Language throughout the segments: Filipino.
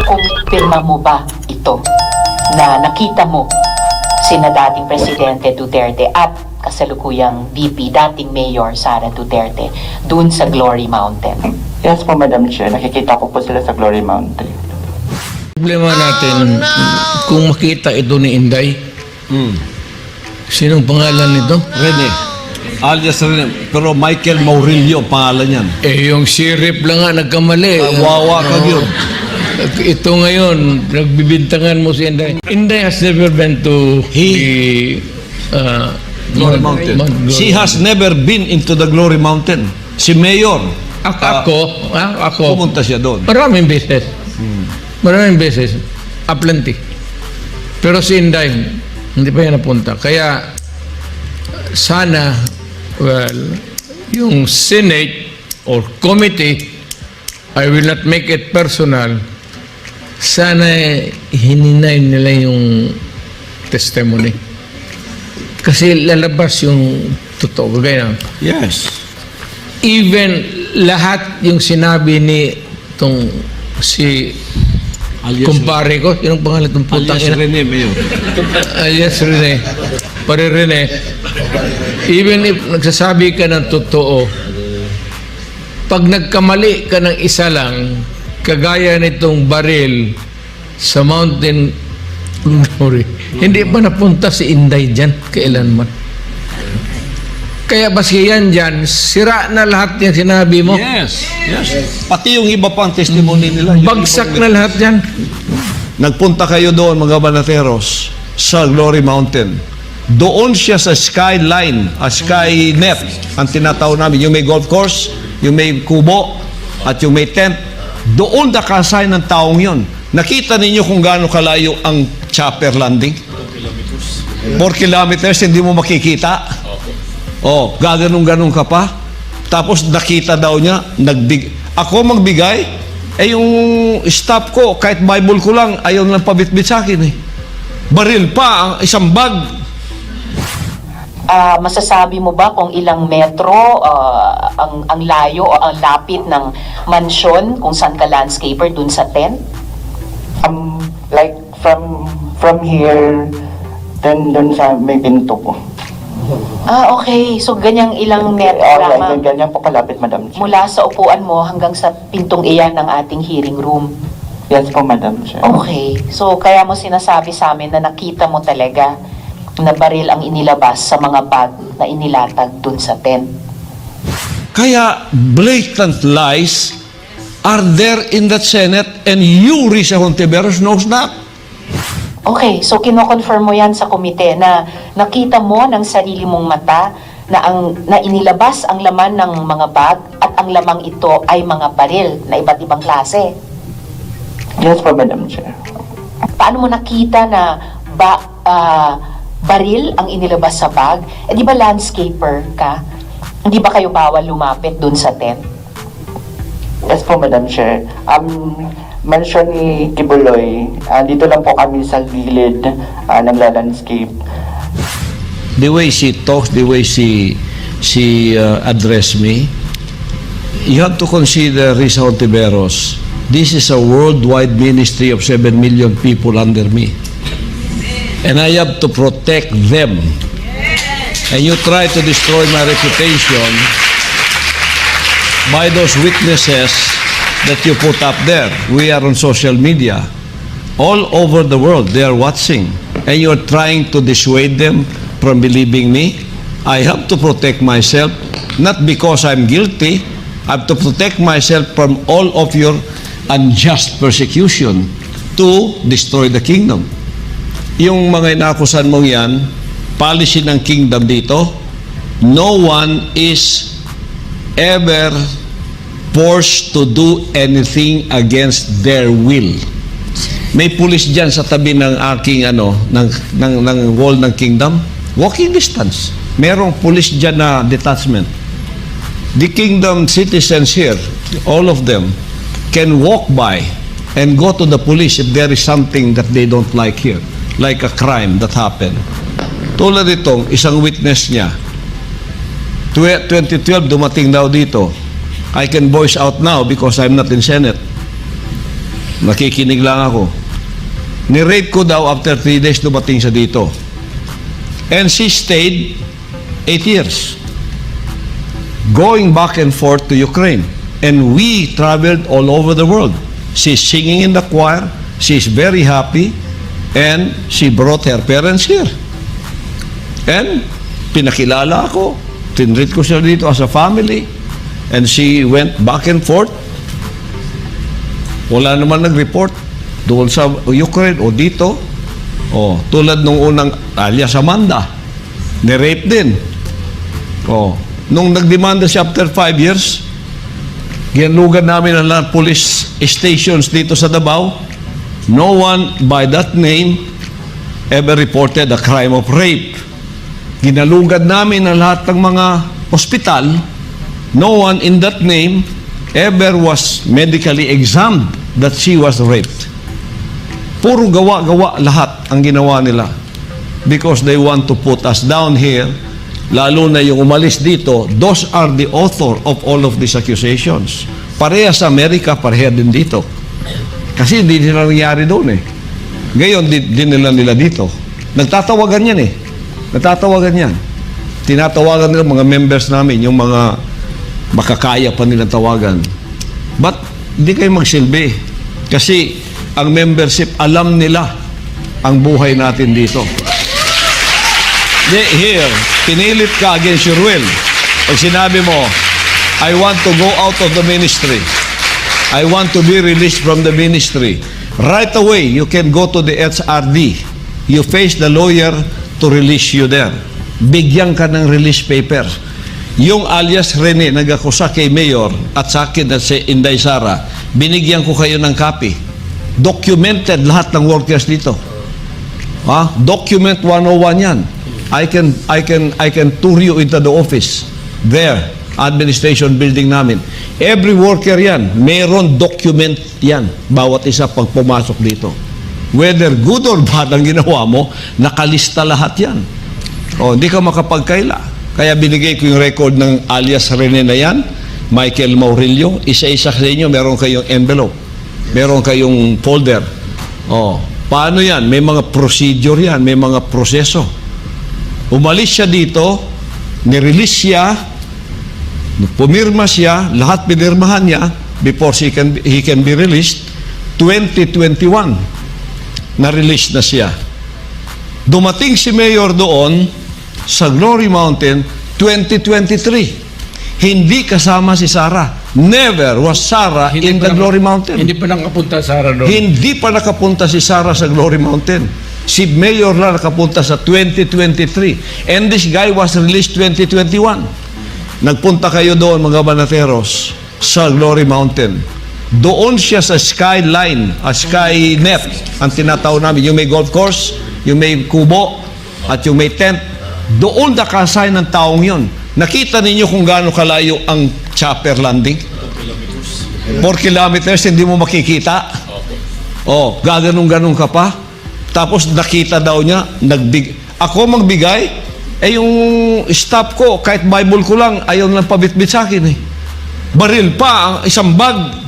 Nakumpirma mo ba ito na nakita mo sina dating Presidente Duterte at kasalukuyang VP, dating Mayor Sara Duterte, dun sa Glory Mountain? Yes po, Madam Chair. Nakikita ko po sila sa Glory Mountain. Problema natin, kung makita ito ni Inday, sinong pangalan nito? Rene. Alias Rene. Pero Michael Maurilio, pangalan yan. Yung sirip lang nga nagkamali. Wawa ka yun. Ito ngayon, nagbibintangan mo si Inday. Inday has never been to Glory Mountain. She has never been into the Glory Mountain. Si Mayor. Ako, Pumunta siya doon. maraming beses. Maraming beses. Aplenty. Pero si Inday, hindi pa yan napunta. Kaya, sana, yung Senate or committee, I will not make it personal, sana hininay nila yung testimony. Kasi lalabas yung totoo. Ganyan. Yes. Even lahat yung sinabi ni itong si kumpare ko, yung pangalan itong putang Alias Rene, Mayor. alias Rene, pare Rene, even if nagsasabi ka ng totoo, pag nagkamali ka ng isa lang, kagaya nitong baril sa Mountain Glory, hindi pa napunta si Inday dyan kailanman. Kaya baski yan dyan, sira na lahat yung sinabi mo. Yes. Yes. Pati yung iba pang testimony nila. yung Bagsak ibang- na lahat yan. Nagpunta kayo doon, mga banateros, sa Glory Mountain. Doon siya sa skyline, skynet, ang tinatawag namin. Yung may golf course, yung may kubo, at yung may tent. Doon nakasign ng taong yon. Nakita ninyo kung gaano kalayo ang chopper landing? 4 kilometers, hindi mo makikita. Oh, gaganong-ganong ka pa. Tapos nakita daw niya, ako magbigay, yung staff ko, kahit Bible ko lang, ayaw lang pabitbit sa akin eh. Baril pa, ang isang bag. Masasabi mo ba kung ilang metro ang layo o ang lapit ng mansyon kung saan ka landscaper dun sa tent? Like from here, then dun sa may pinto po. Okay. So, ganyang ilang metro Like, lamang ganyan po kalapit, Madam Chair. mula sa upuan mo hanggang sa pintong iyan ng ating hearing room. Yes po, Madam Chair. Okay. So, kaya mo sinasabi sa amin na nakita mo talaga na baril ang inilabas sa mga bag na inilatag dun sa tent. Kaya blatant lies are there in that Senate and you, Risa Hontiveros, knows that. Okay, so kino-confirm mo yan sa komite na nakita mo ng sarili mong mata na inilabas ang laman ng mga bag at ang lamang ito ay mga baril na iba't ibang klase. Yes po, Madam Chair. Paano mo nakita na baril ang inilabas sa bag? Di ba landscaper ka? Hindi ba kayo bawal lumapit dun sa tent? Yes po, Madam Chair. Mansion ni Kibuloy, dito lang po kami sa gilid ng landscape. The way she talks, the way she addressed me, you have to consider, Risa Hontiveros, this is a worldwide ministry of 7 million people under me. And I have to protect them. And you try to destroy my reputation by those witnesses that you put up there. We are on social media. All over the world, they are watching. And you're trying to dissuade them from believing me. I have to protect myself, not because I'm guilty. I have to protect myself from all of your unjust persecution to destroy the kingdom. Yung mga inaakusan mong yan, policy ng kingdom dito, no one is ever forced to do anything against their will. May pulis dyan sa tabi ng aking ng wall ng kingdom. Walking distance. Merong pulis dyan na detachment. The kingdom citizens here, all of them, can walk by and go to the police if there is something that they don't like here. Like a crime that happened. Tulad itong isang witness niya. 2012 dumating daw dito. I can voice out now because I'm not in Senate. nakikinig lang ako. Ni-rape ko daw after 3 days dumating siya dito. And she stayed 8 years. Going back and forth to Ukraine. And we traveled all over the world. She's singing in the choir. She's very happy. And she brought her parents here. And pinakilala ako. Tinreat ko siya dito as a family. And she went back and forth. Wala naman nag-report doon sa Ukraine o dito. O, tulad nung unang alias Amanda. Ni-rape din. O, nung nagdemanda siya after 5 years, ginugan namin ang lahat police stations dito sa Davao. No one by that name ever reported a crime of rape. Ginalugad namin ang lahat ng mga ospital. No one in that name ever was medically examined that she was raped. Puro gawa-gawa lahat ang ginawa nila because they want to put us down here, lalo na yung umalis dito. Those are the author of all of these accusations. Pareha sa Amerika, pareha din dito. Kasi hindi nila nangyari doon eh. Ngayon, dinila nila dito. Nagtatawagan yan eh. Nagtatawagan yan. Tinatawagan nila mga members namin, yung mga makakaya pa nilang tawagan. But, hindi kayo magsilbi. Kasi, ang membership, alam nila ang buhay natin dito. Here, pinilit ka against your will. Pag sinabi mo, I want to go out of the ministry. I want to be released from the ministry. Right away, you can go to the HRD. You face the lawyer to release you there. Bigyan ka ng release paper. Yung alias Rene, nag-akusa kay Mayor at sa akin at si Inday Sara, binigyan ko kayo ng copy. Documented lahat ng workers dito. Document 101 yan. I can tour you into the office. There, administration building namin. Every worker yan, meron document yan. Bawat isa pag pumasok dito. Whether good or bad ang ginawa mo, nakalista lahat yan. Hindi ka makapagkaila. Kaya binigay ko yung record ng alias Rene na yan, Michael Maurilio. Isa-isa sa inyo, meron kayong envelope. Meron kayong folder. Paano yan? May mga procedure yan, may mga proseso. Umalis siya dito, nirelease siya, pumirma siya, lahat pinirmahan niya before he can be released. 2021, na-release na siya. Dumating si Mayor doon sa Glory Mountain 2023. Hindi kasama si Sara. Never was Sara in the Glory Mountain. Hindi pa nakapunta Sara doon. Hindi pa nakapunta si Sara sa Glory Mountain. Si Mayor lang nakapunta sa 2023. And this guy was released 2021. Nagpunta kayo doon, mga banateros, sa Glory Mountain. Doon siya sa skyline, Skynet, ang tinatawag namin. Yung may golf course, yung may kubo, at yung may tent. Doon naka-assign ng taong yon. Nakita ninyo kung gaano kalayo ang chopper landing? 4 kilometers, hindi mo makikita. Gaganong-ganong ka pa. Tapos nakita daw niya, ako magbigay, yung staff ko, kahit Bible ko lang, ayaw lang pabitbit sa akin eh. Baril pa, ang isang bag.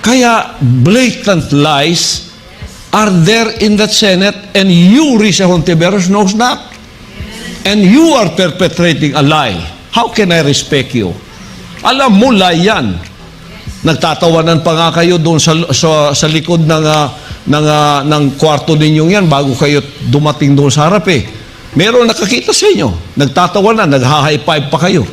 Kaya blatant lies are there in that Senate, and you, Risa Hontiveros, knows that. And you are perpetrating a lie. How can I respect you? Alam mo, lie yan. Nagtatawanan pa nga kayo doon sa likod ng kwarto ninyong yan bago kayo dumating doon sa harap eh. Meron nakakita sa inyo. Nagtatawanan, nag-high five pa kayo.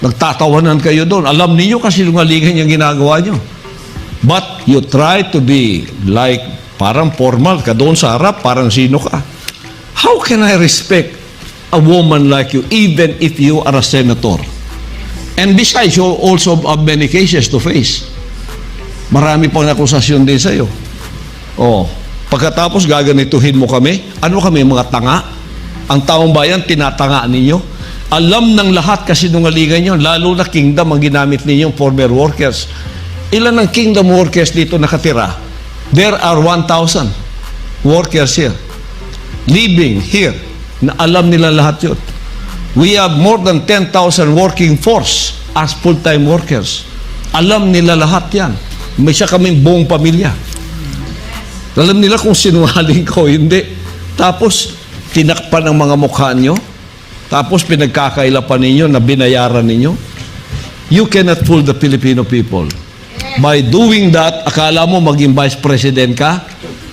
Nagtatawanan kayo doon. Alam niyo kasi lungalingan yung ginagawa nyo. But you try to be like parang formal ka doon sa harap, parang sino ka. How can I respect a woman like you even if you are a senator? And besides, you also have many cases to face. Marami pang akusasyon din sa'yo. Pagkatapos gaganituhin mo kami, ano kami, mga tanga? Ang taong bayan, tinatanga ninyo. Alam ng lahat kasi nungalingan nyo, lalo na kingdom ang ginamit ninyong former workers. Ilan ang kingdom workers dito nakatira? There are 1,000 workers here. Living here, na alam nila lahat yun. We have more than 10,000 working force as full-time workers. Alam nila lahat yan. May isa kaming buong pamilya. Alam nila kung sinungaling ko, hindi. Tapos, tinakpan ang mga mukha nyo. Tapos, pinagkakailapan ninyo na binayaran ninyo. You cannot fool the Filipino people. By doing that, akala mo maging vice president ka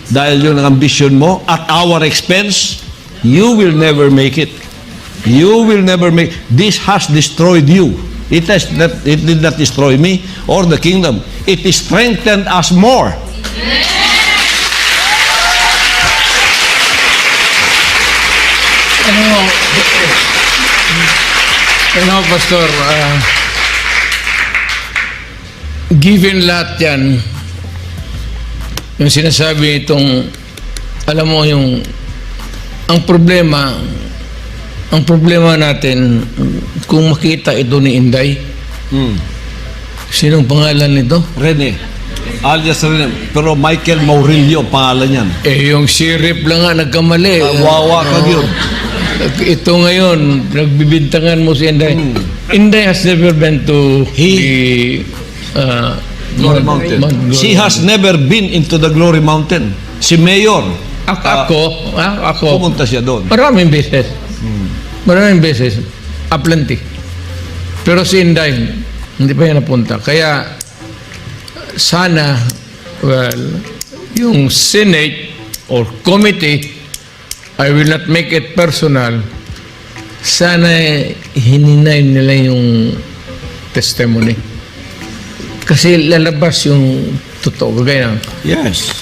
dahil yun ang ambisyon mo at our expense, you will never make it. You will never make. This has destroyed you. It did not destroy me or the kingdom. It strengthened us more. Pastor, given lahat yan, yung sinasabi itong, alam mo yung, ang problema natin, kung makita ito ni Inday, sinong pangalan nito? Rene. Alias Rene. Pero Michael Maurilio pangalan yan. Yung sheriff lang nga nagkamali. Wawa ka yun. Ito ngayon, nagbibintangan mo si Inday. Inday has never been to the Glory Mountain. She has never been into the Glory Mountain. Si Mayor. Ako, Pumunta siya doon. maraming beses. Maraming beses. Aplenty. Pero si Inday, hindi pa yan napunta. Kaya, sana, yung Senate or committee, I will not make it personal, sana hininay nila yung testimony. Kasi lalabas yung totoo. Kagaya Yes.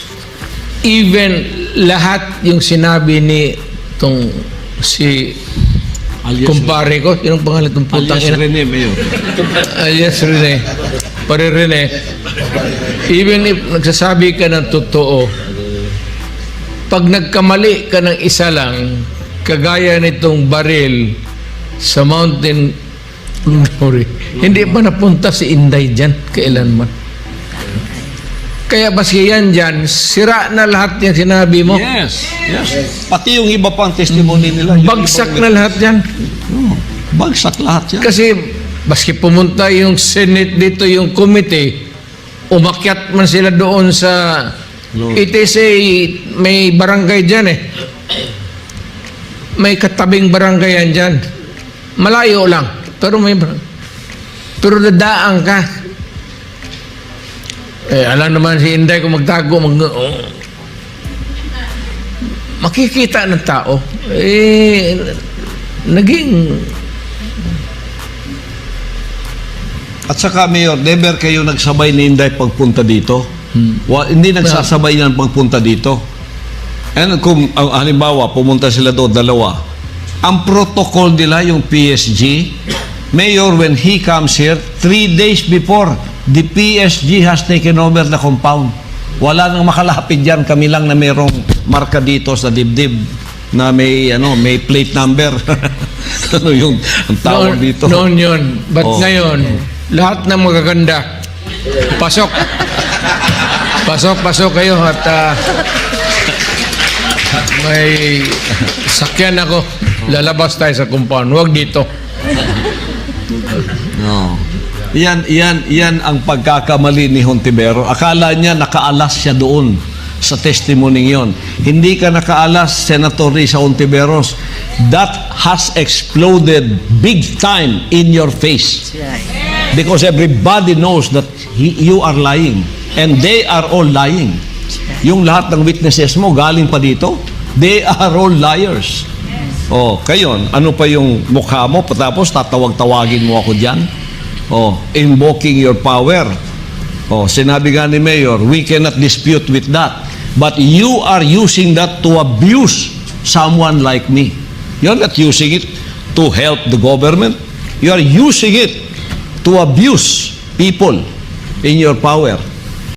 even lahat yung sinabi ni tong si Alias kumpare ko, sinong pangalan itong putang Alias ina? Rene, Mayor. Alias Rene. Pare Rene. Even if nagsasabi ka ng totoo, pag nagkamali ka ng isa lang, kagaya nitong baril sa Mountain Glory, hindi pa napunta si Inday dyan kailanman. Kaya baski yan dyan, sira na lahat yung sinabi mo. Yes. Pati yung iba pang testimony nila. yung Bagsak ibang- na lahat yan. Bagsak lahat yan. Kasi baski pumunta yung Senate dito, yung committee, umakyat man sila doon sa ITC, may barangay dyan eh. May katabing barangay yan dyan. Malayo lang. Pero may barangay. Pero dadaan ka. Alam naman si Inday kung magtago, makikita ng tao. Naging... At saka, Mayor, never kayo nagsabay ni Inday pagpunta dito. Hindi nagsasabay yan pagpunta dito. And kung halimbawa, pumunta sila doon, dalawa. Ang protocol nila, yung PSG, Mayor, when he comes here, 3 days before, the PSG has taken over the compound. Wala nang makalapit dyan. Kami lang na mayroong marka dito sa dibdib na may plate number. Ano yung ang tawag dito? Noon yun. But Oh. ngayon, lahat ng magaganda, pasok. Pasok kayo at may sakyan ako. Lalabas tayo sa compound. Huwag dito. No. Yan ang pagkakamali ni Hontivero. Akala niya nakaalas siya doon sa testimony yon. Hindi ka nakaalas, Senator Risa Hontiveros. That has exploded big time in your face. Because everybody knows that you are lying. And they are all lying. Yung lahat ng witnesses mo galing pa dito, they are all liars. Oh, kayon, ano pa yung mukha mo? Tapos tatawag-tawagin mo ako dyan? Oh, invoking your power. Oh, sinabi nga ni Mayor, we cannot dispute with that. But you are using that to abuse someone like me. You're not using it to help the government. You are using it to abuse people in your power.